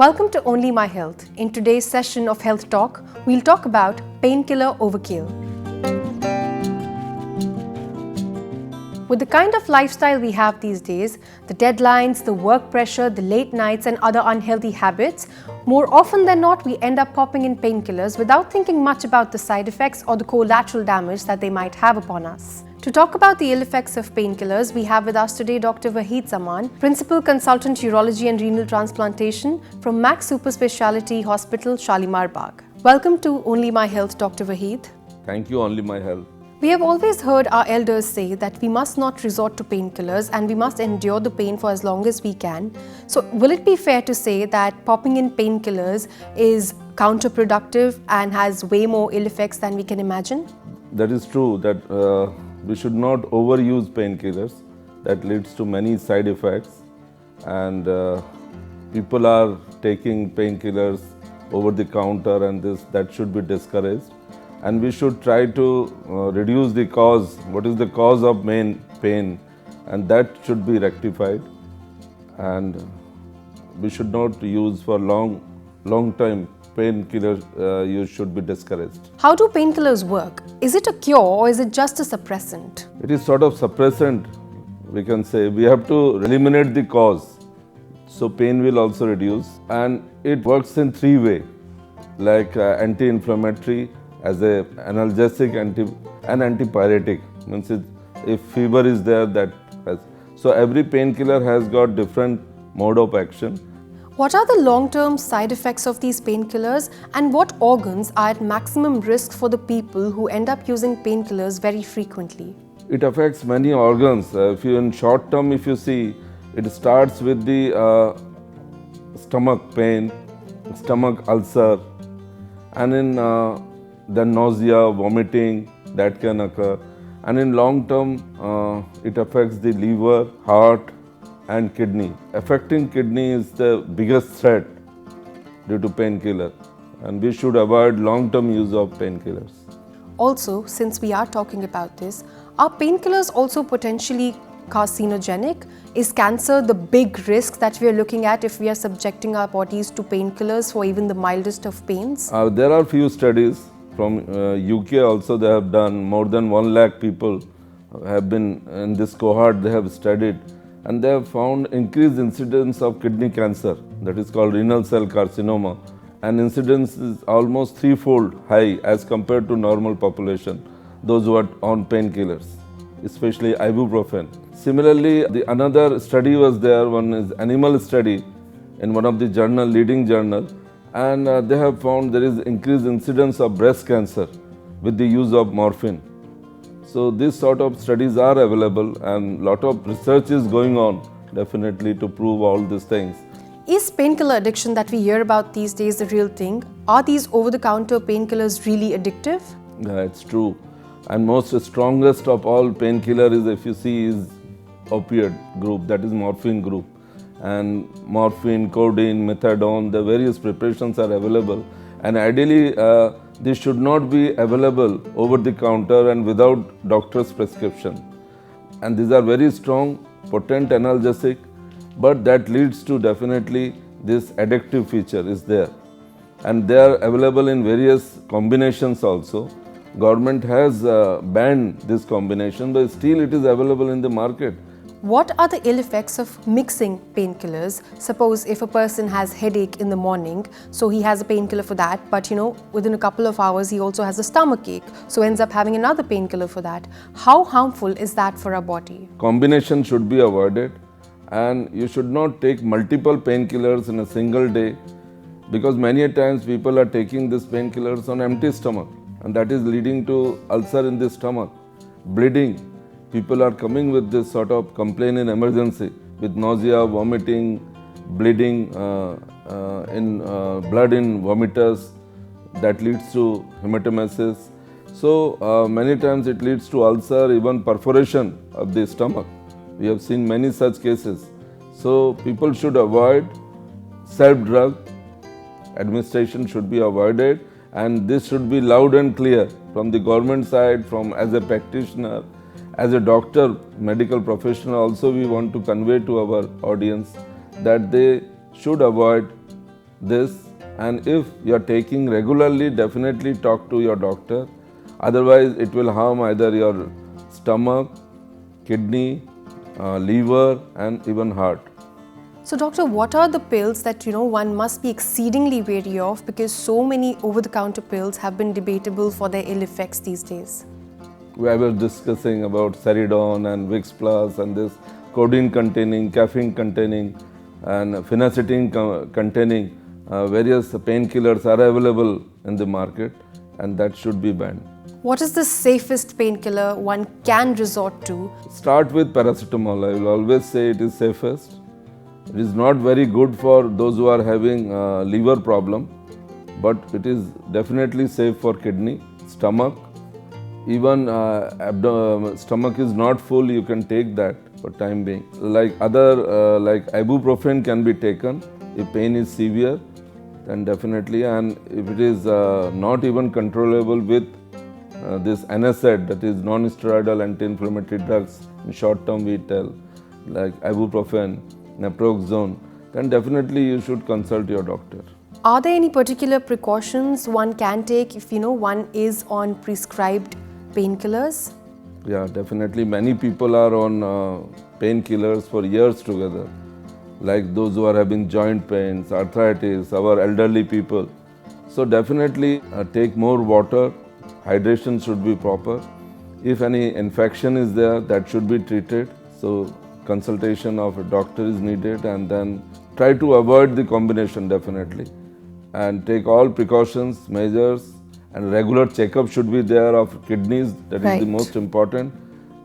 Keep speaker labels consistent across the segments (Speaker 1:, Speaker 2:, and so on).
Speaker 1: Welcome to Only My Health. In today's session of Health Talk, we'll talk about painkiller overkill. With the kind of lifestyle we have these days, the deadlines, the work pressure, the late nights and other unhealthy habits, more often than not we end up popping in painkillers without thinking much about the side effects or the collateral damage that they might have upon us. To talk about the ill effects of painkillers, we have with us today Dr. Waheed Zaman, Principal Consultant Urology and Renal Transplantation from Max Super Speciality Hospital, Shalimar Bagh. Welcome to Only My Health, Dr. Waheed.
Speaker 2: Thank you, Only My Health.
Speaker 1: We have always heard our elders say that we must not resort to painkillers and we must endure the pain for as long as we can. So, will it be fair to say that popping in painkillers is counterproductive and has way more ill effects than we can imagine?
Speaker 2: That is true that we should not overuse painkillers. That leads to many side effects, and people are taking painkillers over the counter, and that should be discouraged. And we should try to reduce the cause. What is the cause of main pain? And that should be rectified. And we should not use for long time painkillers. Use should be discouraged.
Speaker 1: How do painkillers work? Is it a cure or is it just a suppressant?
Speaker 2: It is sort of suppressant, we can say. We have to eliminate the cause, so pain will also reduce. And it works in three ways, like anti-inflammatory, as a analgesic, and antipyretic. Means if fever is there, that has. So every painkiller has got different mode of action.
Speaker 1: What are the long-term side effects of these painkillers, and what organs are at maximum risk for the people who end up using painkillers very frequently?
Speaker 2: It affects many organs. If you in short term, if you see, it starts with the stomach pain, stomach ulcer, and in then nausea, vomiting, that can occur. And in long term, it affects the liver, heart, and kidney. Affecting kidney is the biggest threat due to painkiller, and we should avoid long-term use of painkillers.
Speaker 1: Also, since we are talking about this, are painkillers also potentially carcinogenic? Is cancer the big risk that we are looking at if we are subjecting our bodies to painkillers for even the mildest of pains?
Speaker 2: There are few studies from UK also. They have done more than 1 lakh people have been in this cohort. They have studied, and they have found increased incidence of kidney cancer, that is called renal cell carcinoma, and incidence is almost threefold high as compared to normal population, those who are on painkillers, especially ibuprofen. Similarly, another study was there, one is animal study in one of the leading journal, and they have found there is increased incidence of breast cancer with the use of morphine. So these sort of studies are available, and lot of research is going on definitely to prove all these things.
Speaker 1: Is painkiller addiction that we hear about these days the real thing? Are these over-the-counter painkillers really addictive?
Speaker 2: Yeah, it's true. And most strongest of all painkiller is, if you see, is opioid group, that is morphine group. And morphine, codeine, methadone, the various preparations are available. And ideally, this should not be available over the counter and without doctor's prescription. And these are very strong, potent analgesic, but that leads to definitely this addictive feature is there. And they are available in various combinations also. Government has banned this combination, but still it is available in the market.
Speaker 1: What are the ill effects of mixing painkillers? Suppose if a person has headache in the morning, so he has a painkiller for that, but within a couple of hours he also has a stomach ache, so ends up having another painkiller for that. How harmful is that for our body?
Speaker 2: Combination should be avoided, and you should not take multiple painkillers in a single day, because many a times people are taking these painkillers on empty stomach, and that is leading to ulcer in the stomach, bleeding. People are coming with this sort of complaint in emergency with nausea, vomiting, bleeding, blood in vomiters, that leads to hematemesis. So many times it leads to ulcer, even perforation of the stomach. We have seen many such cases. So people should avoid self-drug. Administration should be avoided, and this should be loud and clear from the government side, from as a practitioner. As a doctor, medical professional also, we want to convey to our audience that they should avoid this, and if you are taking regularly, definitely talk to your doctor. Otherwise, it will harm either your stomach, kidney, liver, and even heart.
Speaker 1: So, doctor, what are the pills that one must be exceedingly wary of, because so many over-the-counter pills have been debatable for their ill effects these days?
Speaker 2: I was discussing about Ceridon and Vicks Plus and this codeine containing, caffeine containing, and phenacetin containing various painkillers are available in the market, and that should be banned.
Speaker 1: What is the safest painkiller one can resort to?
Speaker 2: Start with paracetamol. I will always say it is safest. It is not very good for those who are having liver problem, but it is definitely safe for kidney, stomach. Even stomach is not full, you can take that for time being. Like ibuprofen can be taken if pain is severe, then definitely. And if it is not even controllable with this NSAID, that is non-steroidal anti-inflammatory drugs, in short term we tell, like ibuprofen, naproxone, then definitely you should consult your doctor.
Speaker 1: Are there any particular precautions one can take if one is on prescribed painkillers?
Speaker 2: Yeah, definitely. Many people are on painkillers for years together, like those who are having joint pains, arthritis, our elderly people. So definitely take more water. Hydration should be proper. If any infection is there, that should be treated. So consultation of a doctor is needed, and then try to avoid the combination definitely, and take all precautions, measures, and regular checkup should be there of kidneys. That is the most important,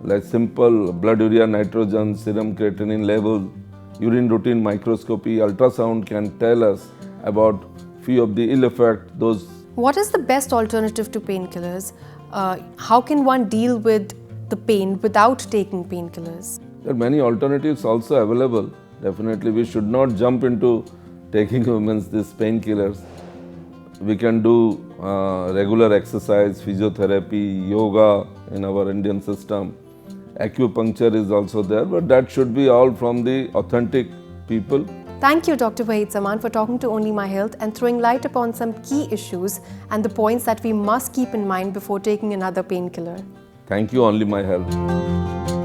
Speaker 2: like simple blood urea nitrogen, serum creatinine level, urine routine microscopy, ultrasound can tell us about few of the ill effects.
Speaker 1: What is the best alternative to painkillers? How can one deal with the pain without taking painkillers?
Speaker 2: There are many alternatives also available. Definitely we should not jump into taking these painkillers. We can do regular exercise, physiotherapy, yoga in our Indian system. Acupuncture is also there, but that should be all from the authentic people.
Speaker 1: Thank you, Dr. Wahid Zaman, for talking to Only My Health and throwing light upon some key issues and the points that we must keep in mind before taking another painkiller.
Speaker 2: Thank you, Only My Health.